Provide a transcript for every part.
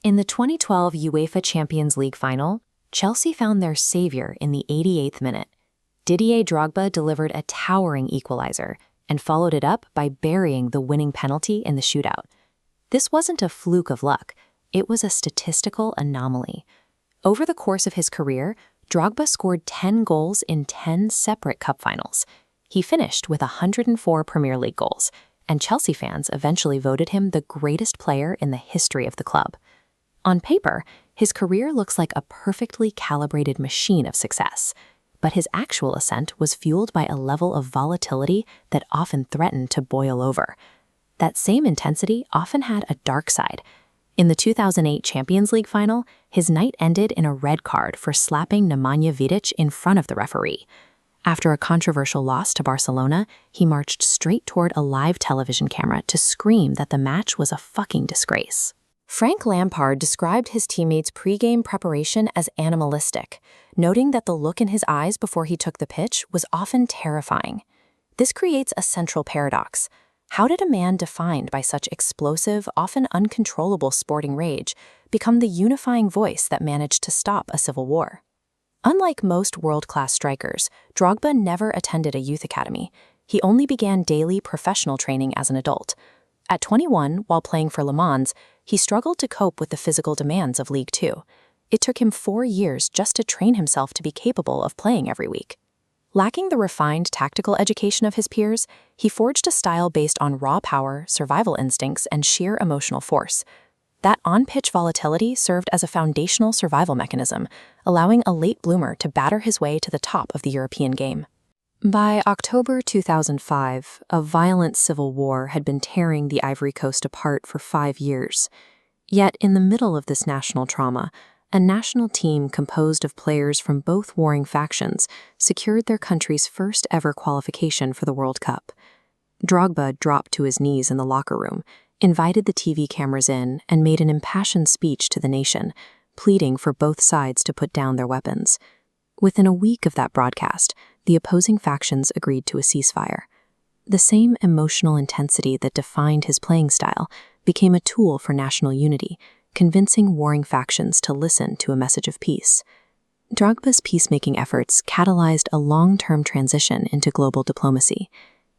In the 2012 UEFA Champions League final, Chelsea found their savior in the 88th minute. Didier Drogba delivered a towering equalizer and followed it up by burying the winning penalty in the shootout. This wasn't a fluke of luck, it was a statistical anomaly. Over the course of his career, Drogba scored 10 goals in 10 separate cup finals. He finished with 104 Premier League goals, and Chelsea fans eventually voted him the greatest player in the history of the club. On paper, his career looks like a perfectly calibrated machine of success, but his actual ascent was fueled by a level of volatility that often threatened to boil over. That same intensity often had a dark side. In the 2008 Champions League final, his night ended in a red card for slapping Nemanja Vidic in front of the referee. After a controversial loss to Barcelona, he marched straight toward a live television camera to scream that the match was a fucking disgrace. Frank Lampard described his teammates' pre-game preparation as animalistic, noting that the look in his eyes before he took the pitch was often terrifying. This creates a central paradox. How did a man defined by such explosive, often uncontrollable sporting rage become the unifying voice that managed to stop a civil war? Unlike most world-class strikers, Drogba never attended a youth academy. He only began daily professional training as an adult. At 21, while playing for Le Mans, he struggled to cope with the physical demands of League Two. It took him 4 years just to train himself to be capable of playing every week. Lacking the refined tactical education of his peers, he forged a style based on raw power, survival instincts, and sheer emotional force. That on-pitch volatility served as a foundational survival mechanism, allowing a late bloomer to batter his way to the top of the European game. By October 2005, a violent civil war had been tearing the Ivory Coast apart for 5 years. Yet, in the middle of this national trauma, a national team composed of players from both warring factions secured their country's first ever qualification for the World Cup. Drogba dropped to his knees in the locker room, invited the TV cameras in, and made an impassioned speech to the nation, pleading for both sides to put down their weapons. Within a week of that broadcast, the opposing factions agreed to a ceasefire. The same emotional intensity that defined his playing style became a tool for national unity, convincing warring factions to listen to a message of peace. Drogba's peacemaking efforts catalyzed a long-term transition into global diplomacy.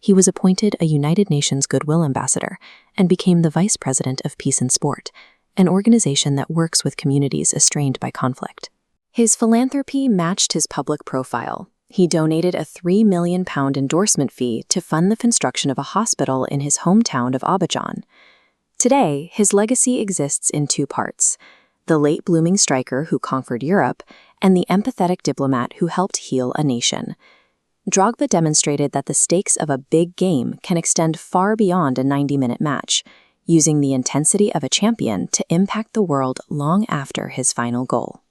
He was appointed a United Nations Goodwill Ambassador and became the Vice President of Peace and Sport, an organization that works with communities estranged by conflict. His philanthropy matched his public profile. He donated a £3 million endorsement fee to fund the construction of a hospital in his hometown of Abidjan. Today, his legacy exists in 2 parts: the late-blooming striker who conquered Europe and the empathetic diplomat who helped heal a nation. Drogba demonstrated that the stakes of a big game can extend far beyond a 90-minute match, using the intensity of a champion to impact the world long after his final goal.